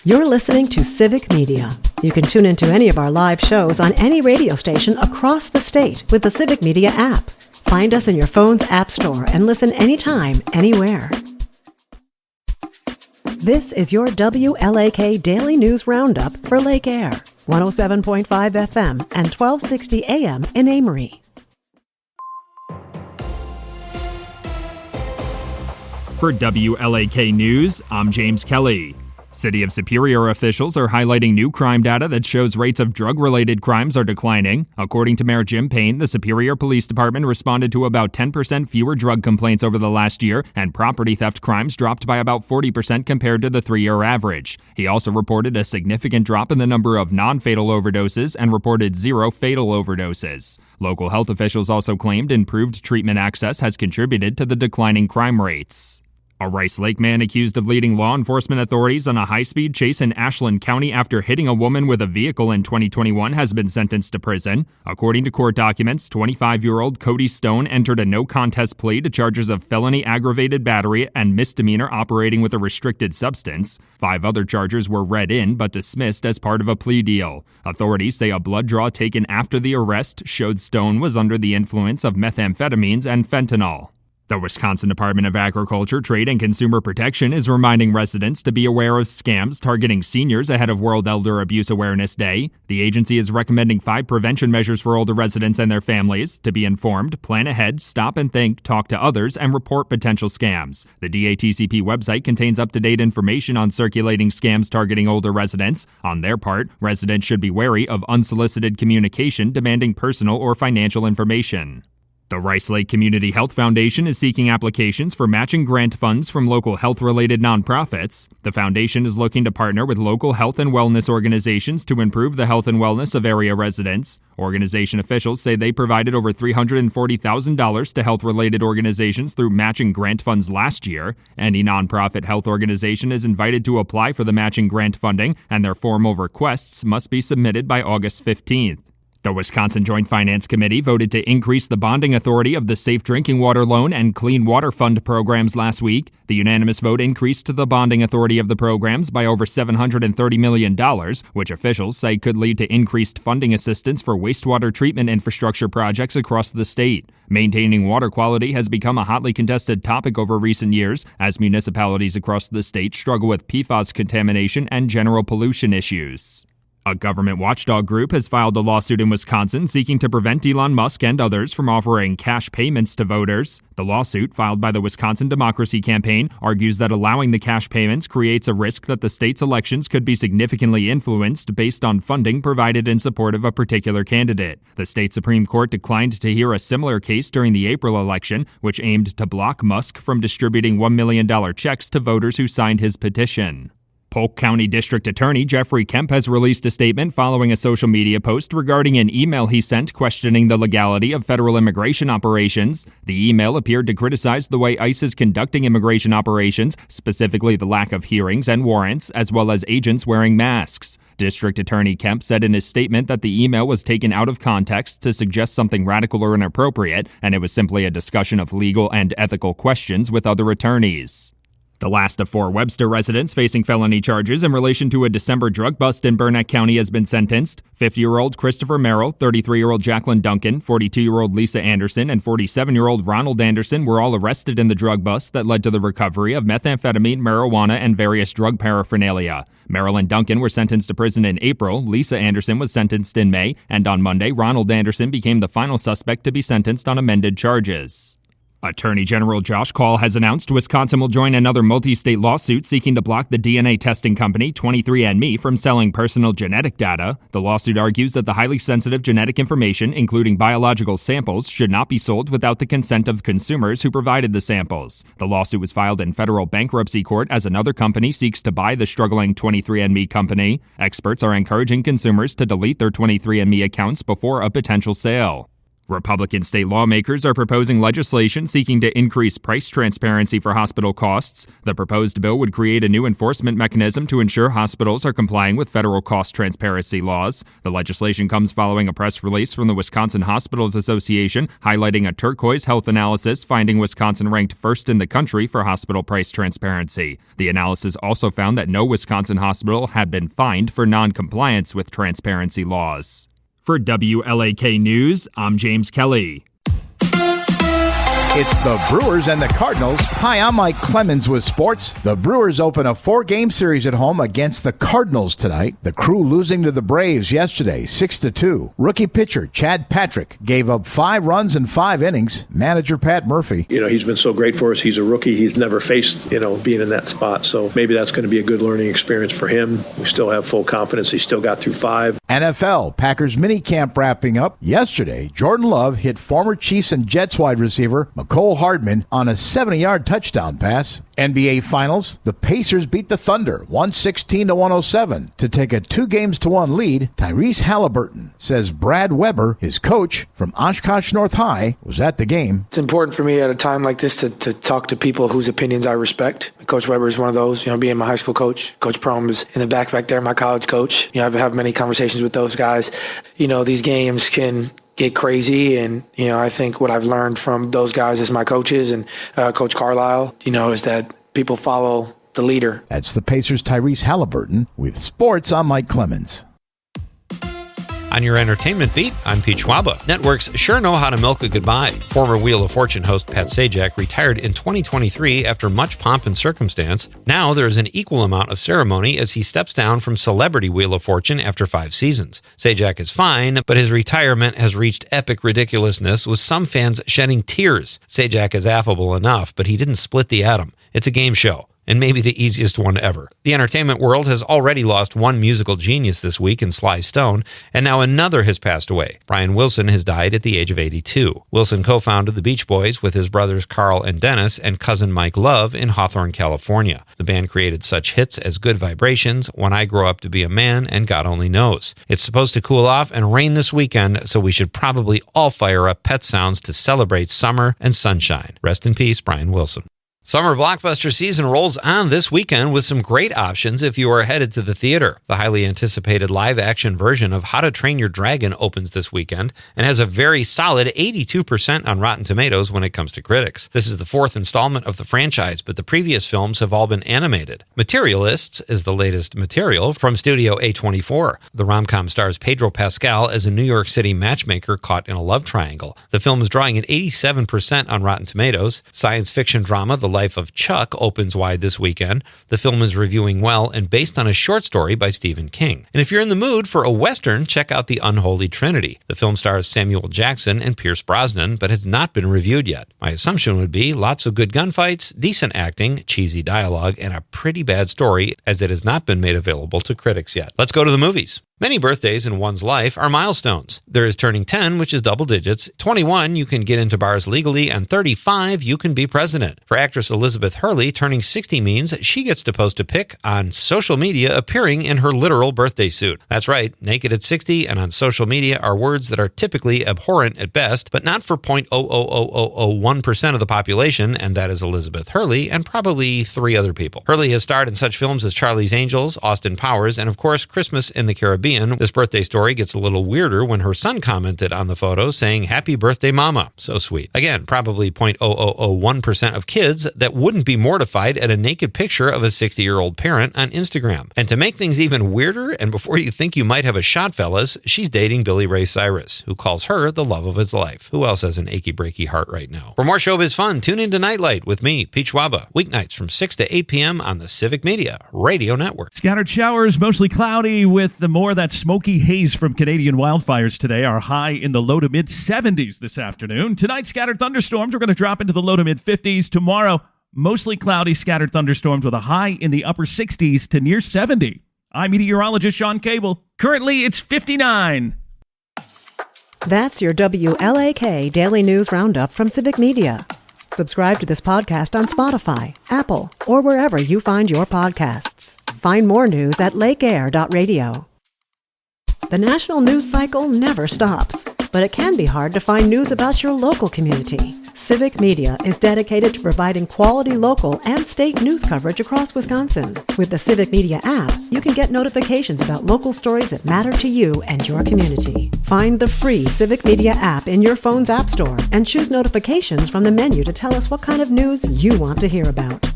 You're listening to Civic Media. You can tune into any of our live shows on any radio station across the state with the Civic Media app. Find us in your phone's app store and listen anytime, anywhere. This is your WLAK Daily News Roundup for Lake Air, 107.5 FM and 1260 AM in Amory. For WLAK News, I'm James Kelly. City of Superior officials are highlighting new crime data that shows rates of drug-related crimes are declining. According to Mayor Jim Payne, the Superior Police Department responded to about 10% fewer drug complaints over the last year, and property theft crimes dropped by about 40% compared to the three-year average. He also reported a significant drop in the number of non-fatal overdoses and reported 0 fatal overdoses. Local health officials also claimed improved treatment access has contributed to the declining crime rates. A Rice Lake man accused of leading law enforcement authorities on a high-speed chase in Ashland County after hitting a woman with a vehicle in 2021 has been sentenced to prison. According to court documents, 25-year-old Cody Stone entered a no-contest plea to charges of felony aggravated battery and misdemeanor operating with a restricted substance. 5 other charges were read in but dismissed as part of a plea deal. Authorities say a blood draw taken after the arrest showed Stone was under the influence of methamphetamines and fentanyl. The Wisconsin Department of Agriculture, Trade, and Consumer Protection is reminding residents to be aware of scams targeting seniors ahead of World Elder Abuse Awareness Day. The agency is recommending 5 prevention measures for older residents and their families: to be informed, plan ahead, stop and think, talk to others, and report potential scams. The DATCP website contains up-to-date information on circulating scams targeting older residents. On their part, residents should be wary of unsolicited communication demanding personal or financial information. The Rice Lake Community Health Foundation is seeking applications for matching grant funds from local health-related nonprofits. The foundation is looking to partner with local health and wellness organizations to improve the health and wellness of area residents. Organization officials say they provided over $340,000 to health-related organizations through matching grant funds last year. Any nonprofit health organization is invited to apply for the matching grant funding, and their formal requests must be submitted by August 15th. The Wisconsin Joint Finance Committee voted to increase the bonding authority of the Safe Drinking Water Loan and Clean Water Fund programs last week. The unanimous vote increased the bonding authority of the programs by over $730 million, which officials say could lead to increased funding assistance for wastewater treatment infrastructure projects across the state. Maintaining water quality has become a hotly contested topic over recent years as municipalities across the state struggle with PFAS contamination and general pollution issues. A government watchdog group has filed a lawsuit in Wisconsin seeking to prevent Elon Musk and others from offering cash payments to voters. The lawsuit, filed by the Wisconsin Democracy Campaign, argues that allowing the cash payments creates a risk that the state's elections could be significantly influenced based on funding provided in support of a particular candidate. The state Supreme Court declined to hear a similar case during the April election, which aimed to block Musk from distributing $1 million checks to voters who signed his petition. Polk County District Attorney Jeffrey Kemp has released a statement following a social media post regarding an email he sent questioning the legality of federal immigration operations. The email appeared to criticize the way ICE is conducting immigration operations, specifically the lack of hearings and warrants, as well as agents wearing masks. District Attorney Kemp said in his statement that the email was taken out of context to suggest something radical or inappropriate, and it was simply a discussion of legal and ethical questions with other attorneys. The last of 4 Webster residents facing felony charges in relation to a December drug bust in Burnett County has been sentenced. 50-year-old Christopher Merrill, 33-year-old Jacqueline Duncan, 42-year-old Lisa Anderson, and 47-year-old Ronald Anderson were all arrested in the drug bust that led to the recovery of methamphetamine, marijuana, and various drug paraphernalia. Merrill and Duncan were sentenced to prison in April, Lisa Anderson was sentenced in May, and on Monday, Ronald Anderson became the final suspect to be sentenced on amended charges. Attorney General Josh Kaul has announced Wisconsin will join another multi-state lawsuit seeking to block the DNA testing company 23andMe from selling personal genetic data. The lawsuit argues that the highly sensitive genetic information, including biological samples, should not be sold without the consent of consumers who provided the samples. The lawsuit was filed in federal bankruptcy court as another company seeks to buy the struggling 23andMe company. Experts are encouraging consumers to delete their 23andMe accounts before a potential sale. Republican state lawmakers are proposing legislation seeking to increase price transparency for hospital costs. The proposed bill would create a new enforcement mechanism to ensure hospitals are complying with federal cost transparency laws. The legislation comes following a press release from the Wisconsin Hospitals Association highlighting a turquoise health analysis finding Wisconsin ranked first in the country for hospital price transparency. The analysis also found that no Wisconsin hospital had been fined for non-compliance with transparency laws. For WLAK News, I'm James Kelly. It's the Brewers and the Cardinals. Hi, I'm Mike Clemens with sports. The Brewers open a 4-game series at home against the Cardinals tonight. The Crew losing to the Braves yesterday, 6-2. Rookie pitcher Chad Patrick gave up 5 runs in 5 innings. Manager Pat Murphy. He's been so great for us. He's a rookie. He's never faced, being in that spot. So maybe that's going to be a good learning experience for him. We still have full confidence. He still got through 5. NFL, Packers minicamp wrapping up. Yesterday, Jordan Love hit former Chiefs and Jets wide receiver Mecole Hardman on a 70-yard touchdown pass. NBA Finals, the Pacers beat the Thunder 116-107 to take a 2-1 lead. Tyrese Halliburton says Brad Weber, his coach from Oshkosh North High, was at the game. It's important for me at a time like this to talk to people whose opinions I respect. Coach Weber is one of those, being my high school coach. Coach Prohm is in the back there, my college coach. I've had many conversations with those guys. These games can get crazy, and I think what I've learned from those guys as my coaches and Coach Carlisle, is that people follow the leader. That's the Pacers' Tyrese Halliburton. With sports, I'm Mike Clemens. On your entertainment beat, I'm Pete Schwaba. Networks sure know how to milk a goodbye. Former Wheel of Fortune host Pat Sajak retired in 2023 after much pomp and circumstance. Now there is an equal amount of ceremony as he steps down from Celebrity Wheel of Fortune after 5 seasons. Sajak is fine, but his retirement has reached epic ridiculousness, with some fans shedding tears. Sajak is affable enough, but he didn't split the atom. It's a game show, and maybe the easiest one ever. The entertainment world has already lost one musical genius this week in Sly Stone, and now another has passed away. Brian Wilson has died at the age of 82. Wilson co-founded the Beach Boys with his brothers Carl and Dennis and cousin Mike Love in Hawthorne, California. The band created such hits as Good Vibrations, When I Grow Up to Be a Man, and God Only Knows. It's supposed to cool off and rain this weekend, so we should probably all fire up Pet Sounds to celebrate summer and sunshine. Rest in peace, Brian Wilson. Summer blockbuster season rolls on this weekend with some great options if you are headed to the theater. The highly anticipated live-action version of How to Train Your Dragon opens this weekend and has a very solid 82% on Rotten Tomatoes when it comes to critics. This is the 4th installment of the franchise, but the previous films have all been animated. Materialists is the latest material from Studio A24. The rom-com stars Pedro Pascal as a New York City matchmaker caught in a love triangle. The film is drawing an 87% on Rotten Tomatoes. Science fiction drama The Life of Chuck opens wide this weekend. The film is reviewing well and based on a short story by Stephen King. And if you're in the mood for a Western, check out The Unholy Trinity. The film stars Samuel Jackson and Pierce Brosnan, but has not been reviewed yet. My assumption would be lots of good gunfights, decent acting, cheesy dialogue, and a pretty bad story, as it has not been made available to critics yet. Let's go to the movies. Many birthdays in one's life are milestones. There is turning 10, which is double digits. 21, you can get into bars legally, and 35, you can be president. For actress Elizabeth Hurley, turning 60 means she gets to post a pic on social media appearing in her literal birthday suit. That's right, naked at 60 and on social media are words that are typically abhorrent at best, but not for 0.00001% of the population, and that is Elizabeth Hurley and probably 3 other people. Hurley has starred in such films as Charlie's Angels, Austin Powers, and of course Christmas in the Caribbean. This birthday story gets a little weirder when her son commented on the photo saying, "Happy birthday, mama." So sweet. Again, probably 0.0001% of kids that wouldn't be mortified at a naked picture of a 60-year-old parent on Instagram. And to make things even weirder, and before you think you might have a shot, fellas, she's dating Billy Ray Cyrus, who calls her the love of his life. Who else has an achy breaky heart right now? For more showbiz fun, tune into Nightlight with me, Pete Schwaba, weeknights from 6 to 8 p.m. on the Civic Media Radio Network. Scattered showers, mostly cloudy with the more that smoky haze from Canadian wildfires today. Our high in the low to mid 70s this afternoon. Tonight, scattered thunderstorms are going to drop into the low to mid 50s. Tomorrow, mostly cloudy, scattered thunderstorms with a high in the upper 60s to near 70. I'm meteorologist Sean Cable. Currently, it's 59. That's your WLAK Daily News Roundup from Civic Media. Subscribe to this podcast on Spotify, Apple, or wherever you find your podcasts. Find more news at lakeair.radio. The national news cycle never stops. but it can be hard to find news about your local community. Civic Media is dedicated to providing quality local and state news coverage across Wisconsin. With the Civic Media app, you can get notifications about local stories that matter to you and your community. Find the free Civic Media app in your phone's app store and choose notifications from the menu to tell us what kind of news you want to hear about.